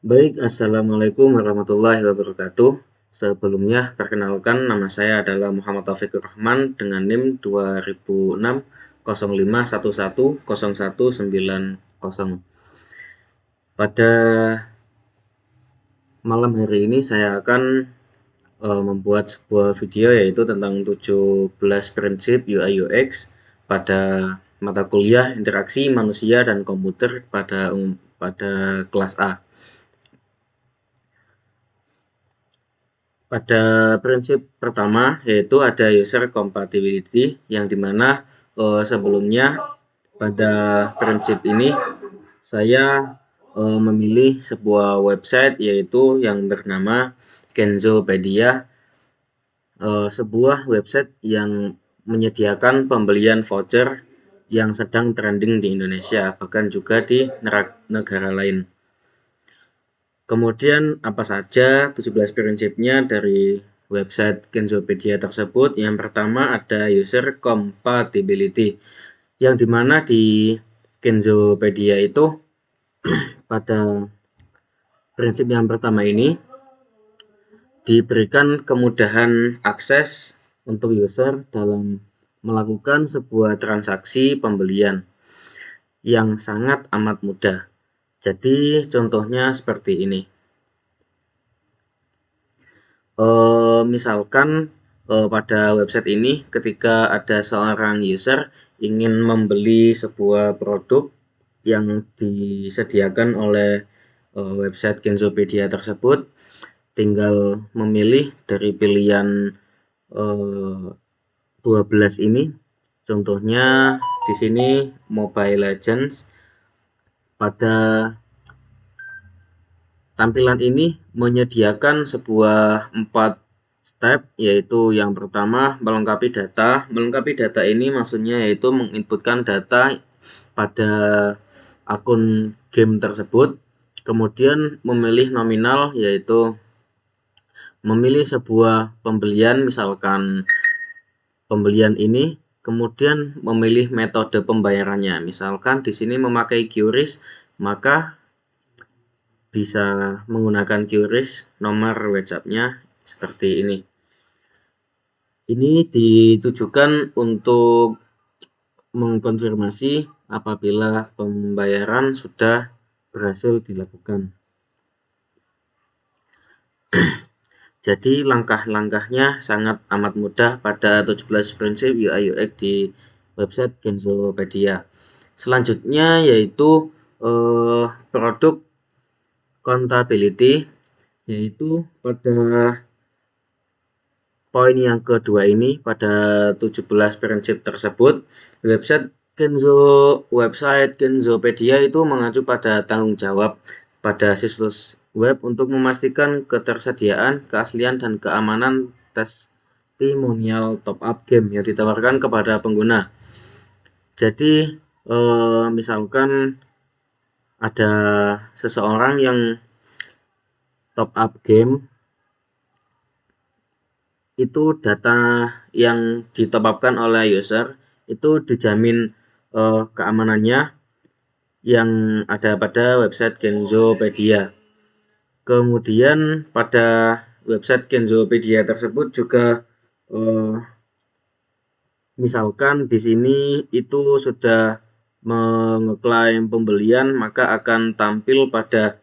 Baik, Assalamualaikum warahmatullahi wabarakatuh. Sebelumnya, perkenalkan nama saya adalah Muhammad Taufikur Rahman dengan NIM 2006 05110119. Pada malam hari ini saya akan membuat sebuah video yaitu tentang 17 prinsip UI UX pada mata kuliah interaksi manusia dan komputer pada kelas A. Pada prinsip pertama yaitu ada user compatibility yang dimana sebelumnya pada prinsip ini saya memilih sebuah website yaitu yang bernama Kenzopedia, sebuah website yang menyediakan pembelian voucher yang sedang trending di Indonesia bahkan juga di negara lain. Kemudian apa saja 17 prinsipnya dari website Kenzopedia tersebut? Yang pertama ada user compatibility, yang dimana di Kenzopedia itu pada prinsip yang pertama ini diberikan kemudahan akses untuk user dalam melakukan sebuah transaksi pembelian yang sangat amat mudah. Jadi contohnya seperti ini. Misalkan pada website ini ketika ada seorang user ingin membeli sebuah produk yang disediakan oleh website Kenzopedia tersebut, tinggal memilih dari pilihan 12 ini. Contohnya di sini Mobile Legends. Pada tampilan ini menyediakan sebuah 4 step, yaitu yang pertama melengkapi data. Melengkapi data ini maksudnya yaitu menginputkan data pada akun game tersebut. Kemudian memilih nominal, yaitu memilih sebuah pembelian, misalkan pembelian ini. Kemudian memilih metode pembayarannya, misalkan di sini memakai QRIS, maka bisa menggunakan QRIS, nomor WhatsApp-nya seperti ini. Ini ditujukan untuk mengkonfirmasi apabila pembayaran sudah berhasil dilakukan. Jadi langkah-langkahnya sangat amat mudah pada 17 prinsip UI UX di website Kenzopedia. Selanjutnya yaitu produk accountability, yaitu pada poin yang kedua ini, pada 17 prinsip tersebut, website Kenzopedia itu mengacu pada tanggung jawab pada situs web untuk memastikan ketersediaan, keaslian, dan keamanan testimonial top up game yang ditawarkan kepada pengguna. Jadi misalkan ada seseorang yang top up game, itu data yang ditopupkan oleh user itu dijamin keamanannya yang ada pada website Kenzopedia. Kemudian pada website Kenzopedia tersebut juga misalkan di sini itu sudah mengeklaim pembelian, maka akan tampil pada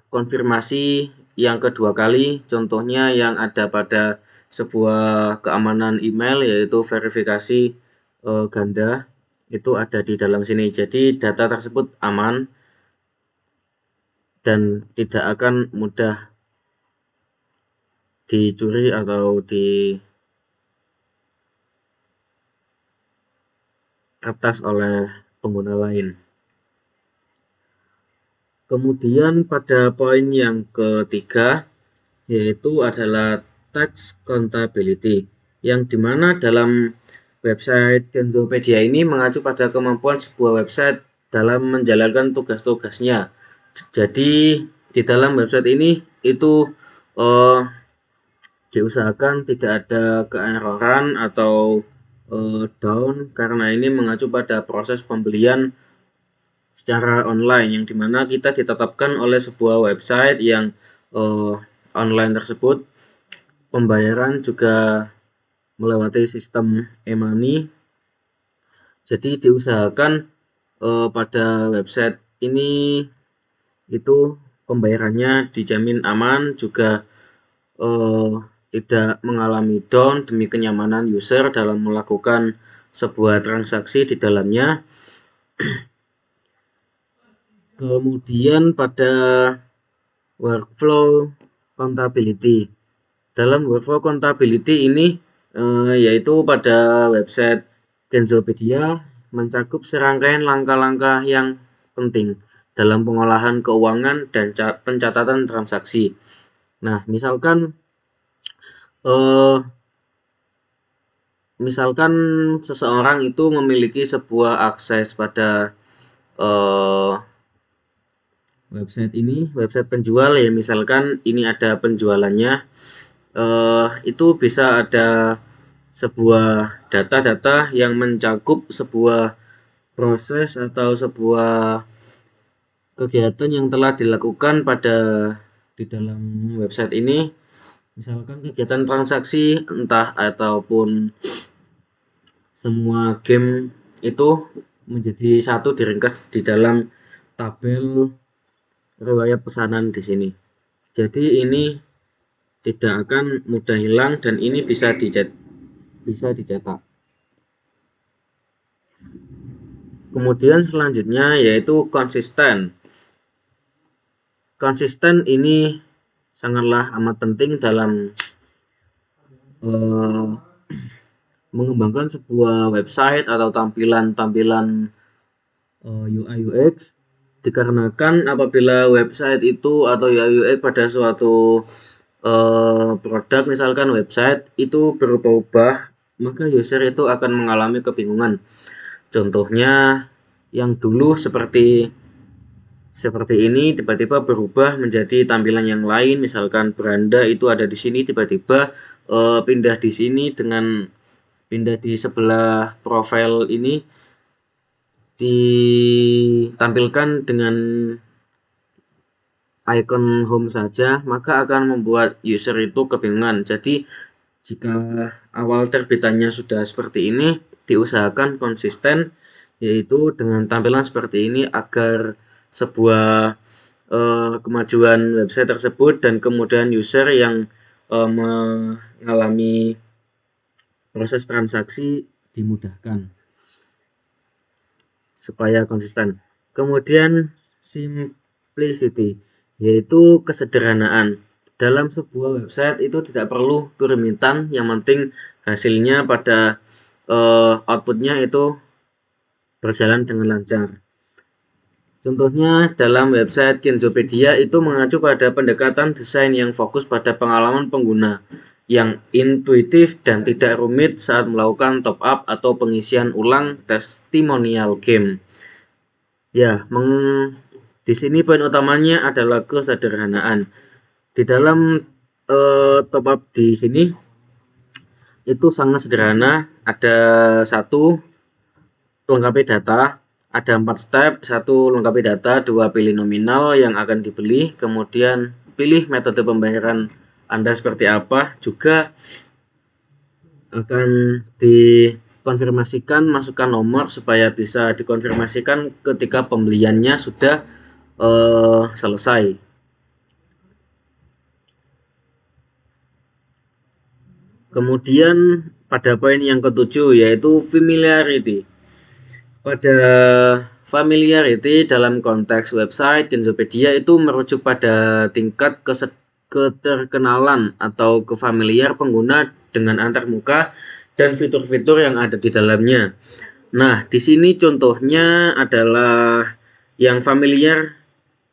konfirmasi yang kedua kali, contohnya yang ada pada sebuah keamanan email, yaitu verifikasi ganda, itu ada di dalam sini. Jadi data tersebut aman dan tidak akan mudah dicuri atau diretas oleh pengguna lain. Kemudian pada poin yang ketiga yaitu adalah text accountability, yang dimana dalam website Kenzopedia ini mengacu pada kemampuan sebuah website dalam menjalankan tugas-tugasnya. Jadi di dalam website ini itu diusahakan tidak ada keeroran atau down, karena ini mengacu pada proses pembelian secara online, yang dimana kita ditetapkan oleh sebuah website yang online tersebut. Pembayaran juga melewati sistem e-money. Jadi diusahakan pada website ini itu pembayarannya dijamin aman, juga tidak mengalami down demi kenyamanan user dalam melakukan sebuah transaksi di dalamnya. Kemudian pada workflow accountability. Dalam workflow accountability ini yaitu pada website Kenzopedia mencakup serangkaian langkah-langkah yang penting dalam pengolahan keuangan dan pencatatan transaksi. Nah, misalkan seseorang itu memiliki sebuah akses pada website ini, website penjual ya, misalkan ini ada penjualannya, itu bisa ada sebuah data-data yang mencakup sebuah proses atau sebuah kegiatan yang telah dilakukan di dalam website ini, misalkan kegiatan transaksi entah ataupun semua game itu menjadi satu diringkas di dalam tabel riwayat pesanan di sini. Jadi ini tidak akan mudah hilang dan ini bisa dicetak. Kemudian selanjutnya yaitu konsisten. Konsisten ini sangatlah amat penting dalam mengembangkan sebuah website atau tampilan-tampilan UI UX, dikarenakan apabila website itu atau UI UX pada suatu produk, misalkan website itu berubah-ubah, maka user itu akan mengalami kebingungan. Contohnya yang dulu seperti ini tiba-tiba berubah menjadi tampilan yang lain, misalkan beranda itu ada di sini tiba-tiba pindah di sini, dengan pindah di sebelah profil ini ditampilkan dengan icon home saja, maka akan membuat user itu kebingungan. Jadi jika awal terbitannya sudah seperti ini, diusahakan konsisten, yaitu dengan tampilan seperti ini agar sebuah kemajuan website tersebut dan kemudian user yang mengalami proses transaksi dimudahkan supaya konsisten. Kemudian simplicity, yaitu kesederhanaan. Dalam sebuah website itu tidak perlu kerumitan, yang penting hasilnya pada outputnya itu berjalan dengan lancar. Contohnya dalam website Kenzopedia itu mengacu pada pendekatan desain yang fokus pada pengalaman pengguna yang intuitif dan tidak rumit saat melakukan top up atau pengisian ulang testimonial game. Ya, di sini poin utamanya adalah kesederhanaan. Di dalam top up di sini itu sangat sederhana. Ada satu, lengkapi data. Ada 4 step. 1, lengkapi data. 2, pilih nominal yang akan dibeli. Kemudian pilih metode pembayaran Anda seperti apa. Juga akan dikonfirmasikan, masukkan nomor supaya bisa dikonfirmasikan ketika pembeliannya sudah selesai. Kemudian pada poin yang ketujuh yaitu familiarity. Pada familiarity dalam konteks website Kenzopedia itu merujuk pada tingkat keterkenalan atau kefamiliar pengguna dengan antarmuka dan fitur-fitur yang ada di dalamnya. Nah, di sini contohnya adalah yang familiar,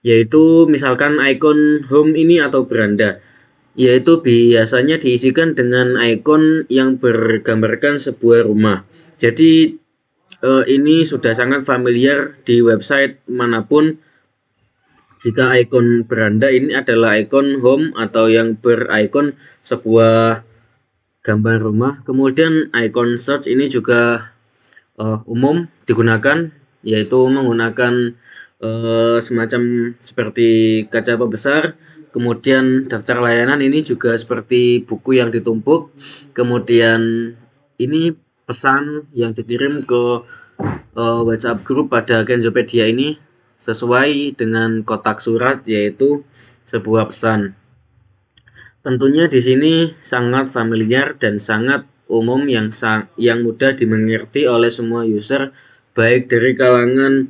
yaitu misalkan icon home ini atau beranda, yaitu biasanya diisikan dengan icon yang bergambarkan sebuah rumah. Jadi ini sudah sangat familiar di website manapun jika icon beranda ini adalah icon home atau yang berikon sebuah gambar rumah. Kemudian icon search ini juga umum digunakan, yaitu menggunakan semacam seperti kaca pembesar. Kemudian daftar layanan ini juga seperti buku yang ditumpuk. Kemudian ini pesan yang dikirim ke WhatsApp group pada Kenzopedia ini sesuai dengan kotak surat, yaitu sebuah pesan. Tentunya di sini sangat familiar dan sangat umum yang mudah dimengerti oleh semua user, baik dari kalangan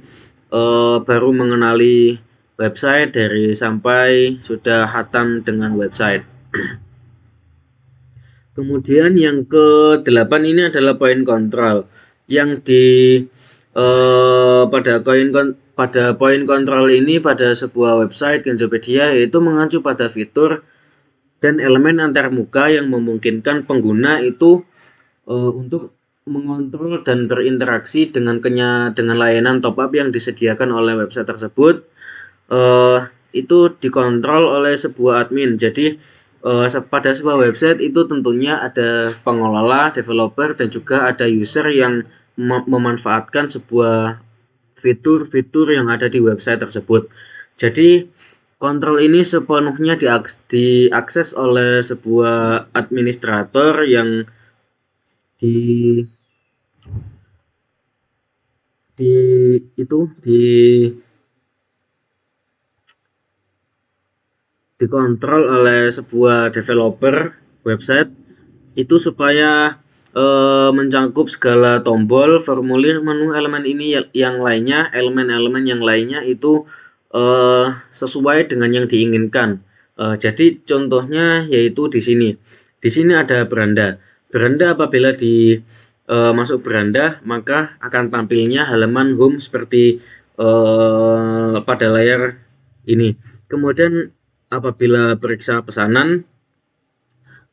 baru mengenali website dari sampai sudah hatam dengan website. Kemudian yang ke-8 ini adalah poin kontrol yang pada poin kontrol ini pada sebuah website Kenzopedia, yaitu mengacu pada fitur dan elemen antarmuka yang memungkinkan pengguna itu untuk mengontrol dan berinteraksi dengan layanan top up yang disediakan oleh website tersebut. Itu dikontrol oleh sebuah admin. Jadi pada sebuah website itu tentunya ada pengelola, developer, dan juga ada user yang memanfaatkan sebuah fitur-fitur yang ada di website tersebut. Jadi kontrol ini sepenuhnya diakses oleh sebuah administrator yang dikontrol oleh sebuah developer website itu supaya mencakup segala tombol, formulir, menu, elemen ini yang lainnya, elemen-elemen yang lainnya itu sesuai dengan yang diinginkan. Jadi contohnya yaitu di sini. Di sini ada beranda. Beranda apabila masuk beranda, maka akan tampilnya halaman home seperti pada layar ini. Kemudian apabila periksa pesanan,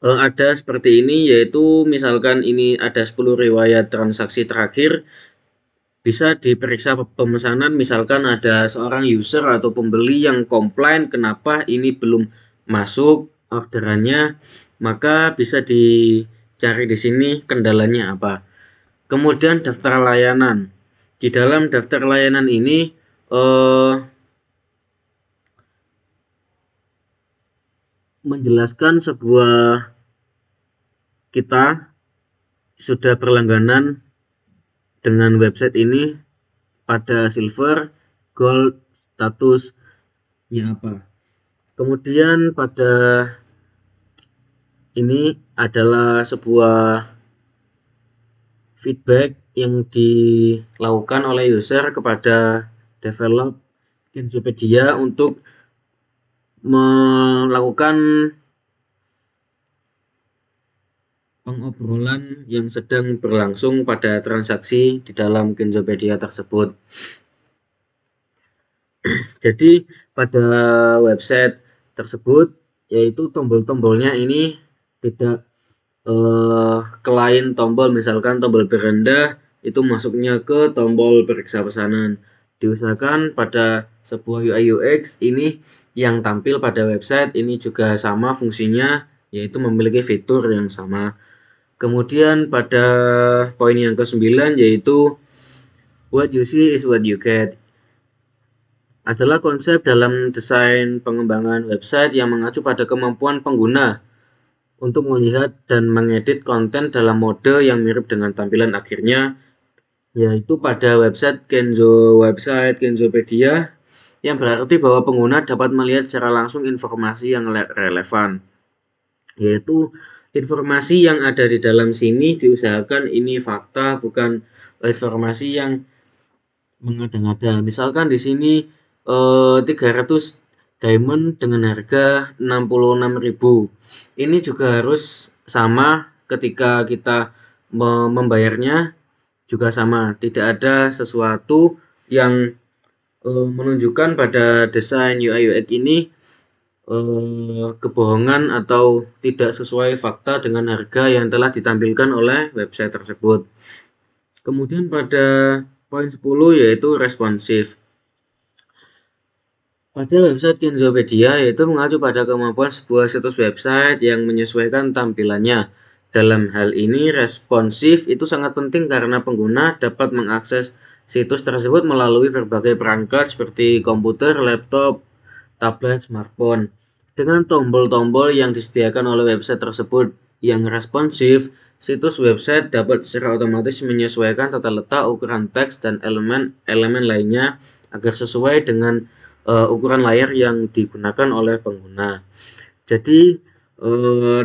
ada seperti ini, yaitu misalkan ini ada 10 riwayat transaksi terakhir, bisa diperiksa pemesanan. Misalkan ada seorang user atau pembeli yang komplain kenapa ini belum masuk orderannya, maka bisa dicari di sini kendalanya apa. Kemudian daftar layanan. Di dalam daftar layanan ini menjelaskan sebuah kita sudah berlangganan dengan website ini pada silver, gold, statusnya apa. Kemudian pada ini adalah sebuah feedback yang dilakukan oleh user kepada develop Kenzopedia untuk melakukan pengobrolan yang sedang berlangsung pada transaksi di dalam Kenzopedia tersebut. Jadi pada website tersebut, yaitu tombol-tombolnya ini tidak lain tombol, misalkan tombol beranda itu masuknya ke tombol periksa pesanan. Diusahakan pada sebuah UI UX ini yang tampil pada website ini juga sama fungsinya, yaitu memiliki fitur yang sama. Kemudian pada poin yang ke-9 yaitu what you see is what you get, adalah konsep dalam desain pengembangan website yang mengacu pada kemampuan pengguna untuk melihat dan mengedit konten dalam mode yang mirip dengan tampilan akhirnya, yaitu pada website Kenzopedia, yang berarti bahwa pengguna dapat melihat secara langsung informasi yang relevan, yaitu informasi yang ada di dalam sini diusahakan ini fakta, bukan informasi yang mengada-ngada. Misalkan di sini 300 diamond dengan harga 66.000. Ini juga harus sama ketika kita membayarnya, juga sama, tidak ada sesuatu yang menunjukkan pada desain UI UX ini kebohongan atau tidak sesuai fakta dengan harga yang telah ditampilkan oleh website tersebut. Kemudian pada poin 10 yaitu responsif. Pada website Kenzopedia yaitu mengacu pada kemampuan sebuah situs website yang menyesuaikan tampilannya. Dalam hal ini responsif itu sangat penting karena pengguna dapat mengakses situs tersebut melalui berbagai perangkat seperti komputer, laptop, tablet, smartphone. Dengan tombol-tombol yang disediakan oleh website tersebut yang responsif, situs website dapat secara otomatis menyesuaikan tata letak, ukuran teks, dan elemen-elemen lainnya agar sesuai dengan ukuran layar yang digunakan oleh pengguna. Jadi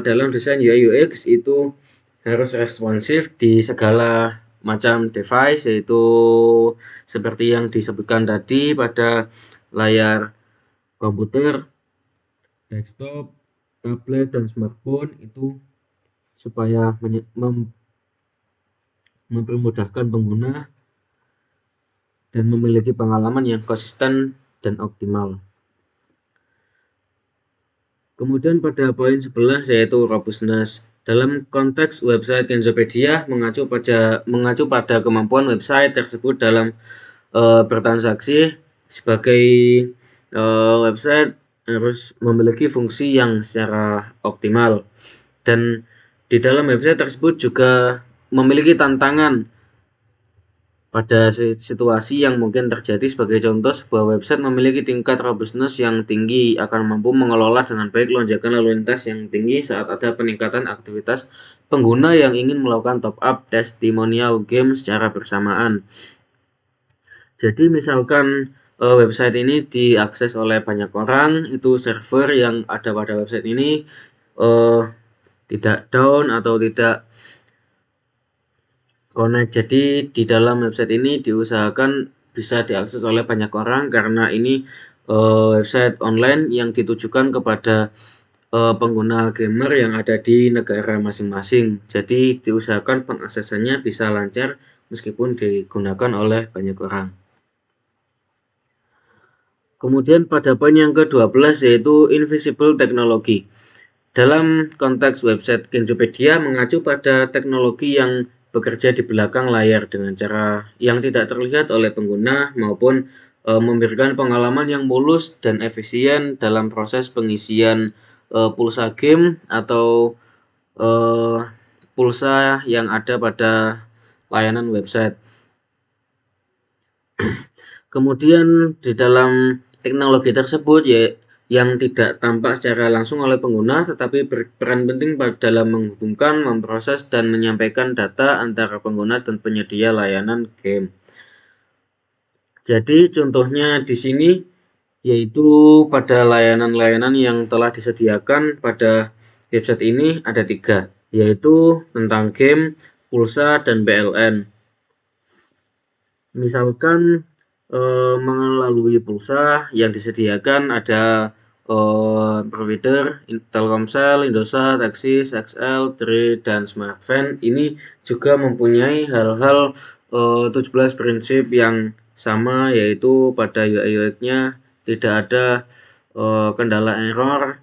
dalam desain UI UX itu harus responsif di segala macam device, yaitu seperti yang disebutkan tadi pada layar komputer, desktop, tablet, dan smartphone itu supaya mempermudahkan pengguna dan memiliki pengalaman yang konsisten dan optimal. Kemudian pada poin 11 yaitu robustness. Dalam konteks website Kenzopedia mengacu pada kemampuan website tersebut dalam bertransaksi. Sebagai website harus memiliki fungsi yang secara optimal, dan di dalam website tersebut juga memiliki tantangan pada situasi yang mungkin terjadi. Sebagai contoh, sebuah website memiliki tingkat robustness yang tinggi akan mampu mengelola dengan baik lonjakan lalu lintas yang tinggi saat ada peningkatan aktivitas pengguna yang ingin melakukan top up testimonial game secara bersamaan. Jadi misalkan website ini diakses oleh banyak orang, itu server yang ada pada website ini tidak down atau tidak connect. Jadi di dalam website ini diusahakan bisa diakses oleh banyak orang karena ini website online yang ditujukan kepada pengguna gamer yang ada di negara masing-masing. Jadi diusahakan pengaksesannya bisa lancar meskipun digunakan oleh banyak orang. Kemudian pada poin yang ke-12 yaitu invisible technology. Dalam konteks website Kenzopedia mengacu pada teknologi yang bekerja di belakang layar dengan cara yang tidak terlihat oleh pengguna maupun memberikan pengalaman yang mulus dan efisien dalam proses pengisian pulsa game atau pulsa yang ada pada layanan website. Kemudian di dalam teknologi tersebut yang tidak tampak secara langsung oleh pengguna tetapi berperan penting dalam menghubungkan, memproses, dan menyampaikan data antara pengguna dan penyedia layanan game. Jadi contohnya di sini yaitu pada layanan-layanan yang telah disediakan pada website ini ada 3, yaitu tentang game, pulsa, dan PLN. Misalkan melalui pulsa yang disediakan ada provider Telkomsel, Indosat, Axis, XL, Tri, dan Smartfren. Ini juga mempunyai hal-hal 17 prinsip yang sama, yaitu pada UI UX-nya tidak ada kendala error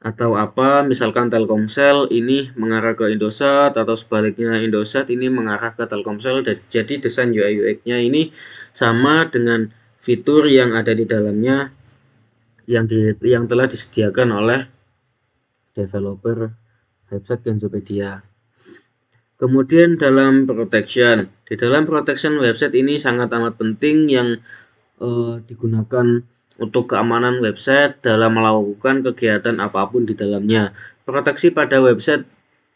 atau apa, misalkan Telkomsel ini mengarah ke Indosat atau sebaliknya Indosat ini mengarah ke Telkomsel. Jadi desain UI UX-nya ini sama dengan fitur yang ada di dalamnya yang telah disediakan oleh developer website Kenzopedia. Kemudian dalam protection, di dalam protection website ini sangat amat penting yang digunakan untuk keamanan website dalam melakukan kegiatan apapun di dalamnya. Proteksi pada website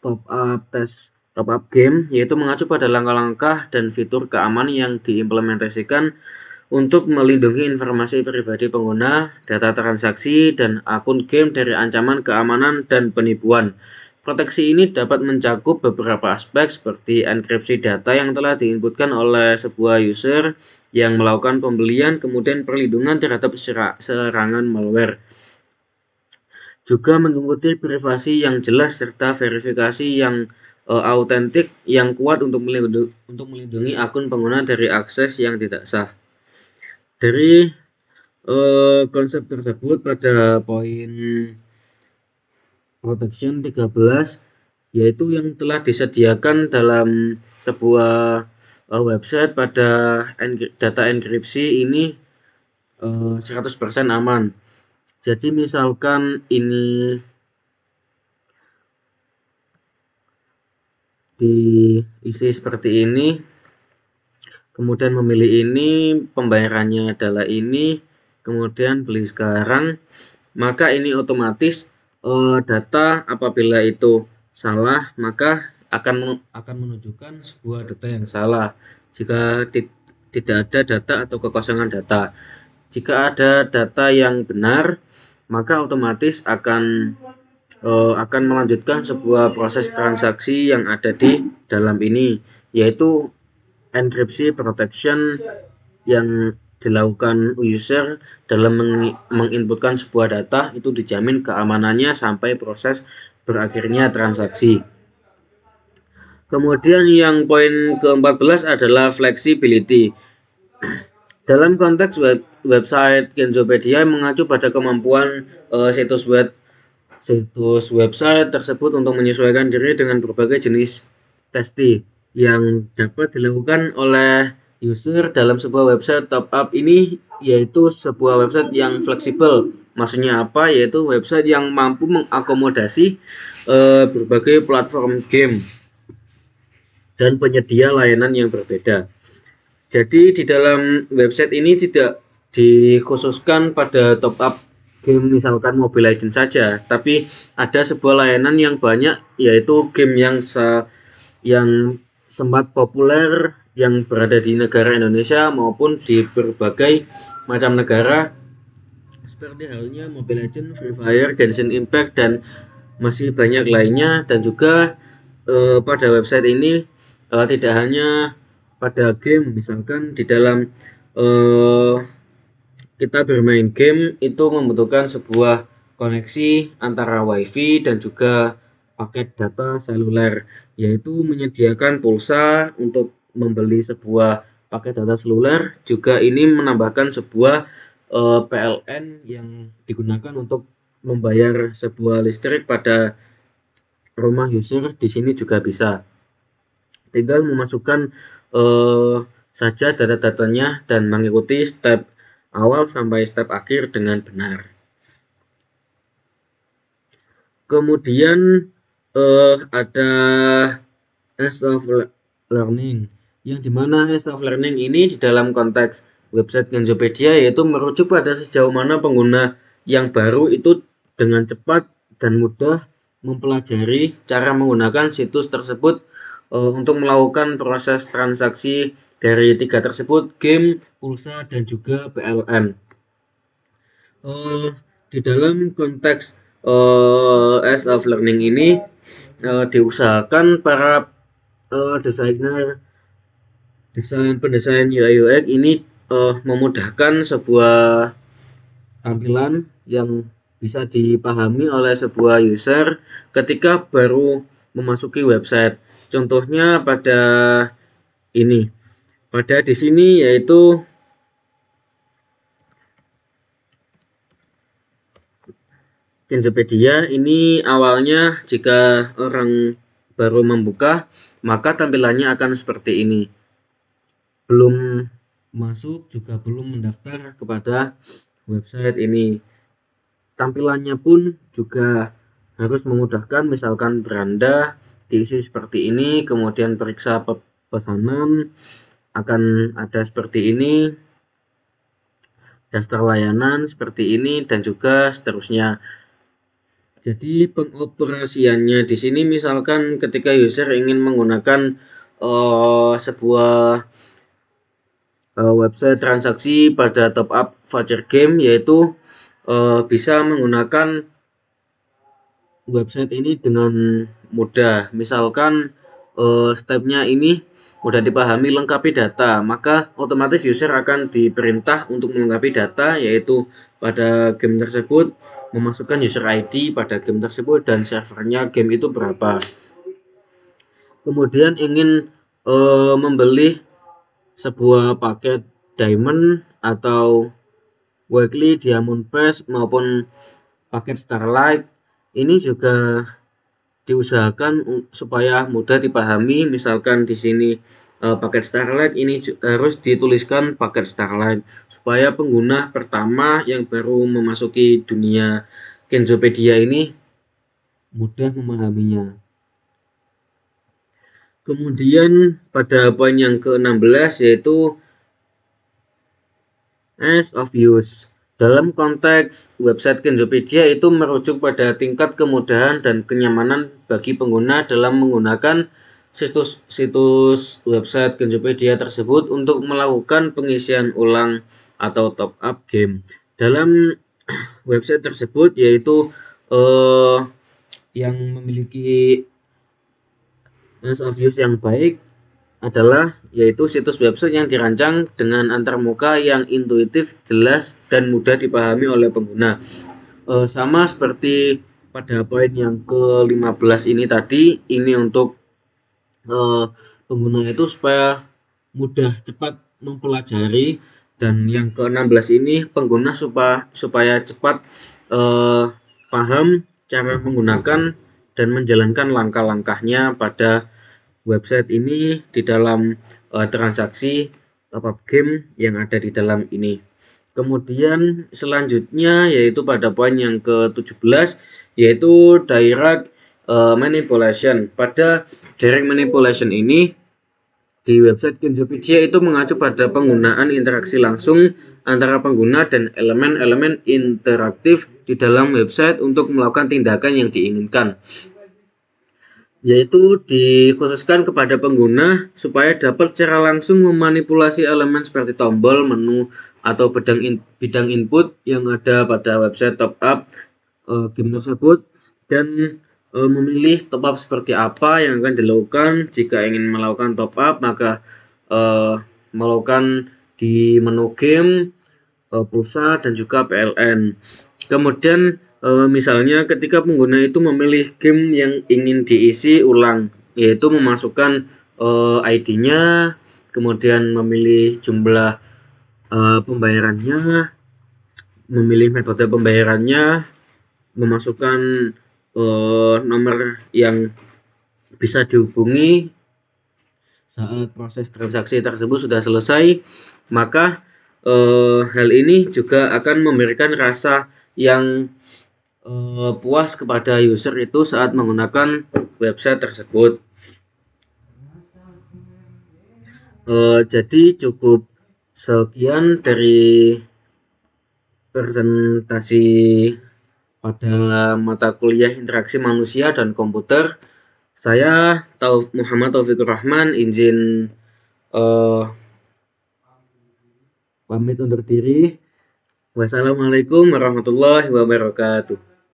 top up game yaitu mengacu pada langkah-langkah dan fitur keamanan yang diimplementasikan untuk melindungi informasi pribadi pengguna, data transaksi, dan akun game dari ancaman keamanan dan penipuan. Proteksi ini dapat mencakup beberapa aspek seperti enkripsi data yang telah diinputkan oleh sebuah user yang melakukan pembelian, kemudian perlindungan terhadap serangan malware. Juga mengikuti privasi yang jelas serta verifikasi yang autentik yang kuat untuk melindungi akun pengguna dari akses yang tidak sah. Dari konsep tersebut pada poin protection 13 yaitu yang telah disediakan dalam sebuah website pada data enkripsi ini 100% aman. Jadi misalkan ini diisi seperti ini, kemudian memilih ini, pembayarannya adalah ini, kemudian beli sekarang, maka ini otomatis data apabila itu salah maka akan menunjukkan sebuah data yang salah jika tidak ada data atau kekosongan data. Jika ada data yang benar maka otomatis akan melanjutkan sebuah proses transaksi yang ada di dalam ini, yaitu encryption protection yang dilakukan user dalam menginputkan sebuah data itu dijamin keamanannya sampai proses berakhirnya transaksi. Kemudian yang poin ke-14 adalah flexibility. Dalam konteks website Kenzopedia mengacu pada kemampuan situs website tersebut untuk menyesuaikan diri dengan berbagai jenis testi yang dapat dilakukan oleh user dalam sebuah website top up ini, yaitu sebuah website yang fleksibel. Maksudnya apa? Yaitu website yang mampu mengakomodasi berbagai platform game dan penyedia layanan yang berbeda. Jadi di dalam website ini tidak dikhususkan pada top up game misalkan Mobile Legends saja, tapi ada sebuah layanan yang banyak, yaitu game yang sempat populer yang berada di negara Indonesia maupun di berbagai macam negara seperti halnya Mobile Legends, Free Fire, Genshin Impact dan masih banyak lainnya. Dan juga pada website ini tidak hanya pada game, misalkan di dalam kita bermain game itu membutuhkan sebuah koneksi antara WiFi dan juga paket data seluler, yaitu menyediakan pulsa untuk membeli sebuah paket data seluler. Juga ini menambahkan sebuah PLN yang digunakan untuk membayar sebuah listrik pada rumah user. Di sini juga bisa. Tinggal memasukkan saja data-datanya dan mengikuti step awal sampai step akhir dengan benar. Kemudian ada ease of learning, yang dimana ease of learning ini di dalam konteks website Kenzopedia yaitu merujuk pada sejauh mana pengguna yang baru itu dengan cepat dan mudah mempelajari cara menggunakan situs tersebut untuk melakukan proses transaksi dari tiga tersebut, game, pulsa, dan juga PLN. Di dalam konteks ease of learning ini diusahakan para pendesain UI UX ini memudahkan sebuah tampilan yang bisa dipahami oleh sebuah user ketika baru memasuki website. Contohnya pada di sini yaitu Kenzopedia ini awalnya jika orang baru membuka maka tampilannya akan seperti ini. Belum masuk juga belum mendaftar kepada website ini. Tampilannya pun juga harus memudahkan, misalkan beranda diisi seperti ini, kemudian periksa pesanan akan ada seperti ini, daftar layanan seperti ini, dan juga seterusnya. Jadi pengoperasiannya di sini misalkan ketika user ingin menggunakan sebuah website transaksi pada top up voucher game, yaitu bisa menggunakan website ini dengan mudah. Misalkan stepnya ini mudah dipahami, lengkapi data, maka otomatis user akan diperintah untuk melengkapi data, yaitu pada game tersebut memasukkan user ID pada game tersebut dan servernya game itu berapa. Kemudian ingin membeli sebuah paket diamond atau weekly diamond pass maupun paket starlight, ini juga diusahakan supaya mudah dipahami. Misalkan di sini paket starlight ini harus dituliskan paket starlight supaya pengguna pertama yang baru memasuki dunia Kenzopedia ini mudah memahaminya. Kemudian pada poin yang ke-16 yaitu ease of use. Dalam konteks website Kenzopedia itu merujuk pada tingkat kemudahan dan kenyamanan bagi pengguna dalam menggunakan situs website Kenzopedia tersebut untuk melakukan pengisian ulang atau top up game. Dalam website tersebut yaitu yang memiliki ease of use yang baik adalah yaitu situs website yang dirancang dengan antarmuka yang intuitif, jelas, dan mudah dipahami oleh pengguna. Sama seperti pada poin yang ke-15 ini tadi, ini untuk pengguna itu supaya mudah cepat mempelajari, dan yang ke-16 ini pengguna supaya cepat paham cara menggunakan dan menjalankan langkah-langkahnya pada website ini di dalam transaksi top up game yang ada di dalam ini. Kemudian selanjutnya yaitu pada poin yang ke-17 yaitu direct manipulation. Pada direct manipulation ini di website Kenzopedia itu mengacu pada penggunaan interaksi langsung antara pengguna dan elemen-elemen interaktif di dalam website untuk melakukan tindakan yang diinginkan, yaitu dikhususkan kepada pengguna supaya dapat secara langsung memanipulasi elemen seperti tombol, menu, atau bidang input yang ada pada website top up game tersebut, dan memilih top up seperti apa yang akan dilakukan. Jika ingin melakukan top up maka melakukan di menu game, pulsa, dan juga PLN. Kemudian misalnya ketika pengguna itu memilih game yang ingin diisi ulang, yaitu memasukkan ID-nya, kemudian memilih jumlah pembayarannya, memilih metode pembayarannya, memasukkan nomor yang bisa dihubungi saat proses transaksi tersebut sudah selesai, maka hal ini juga akan memberikan rasa yang puas kepada user itu saat menggunakan website tersebut. Jadi cukup sekian dari presentasi pada mata kuliah interaksi manusia dan komputer. Saya Muhammad Taufikur Rahman izin pamit undur diri. Wassalamualaikum warahmatullahi wabarakatuh.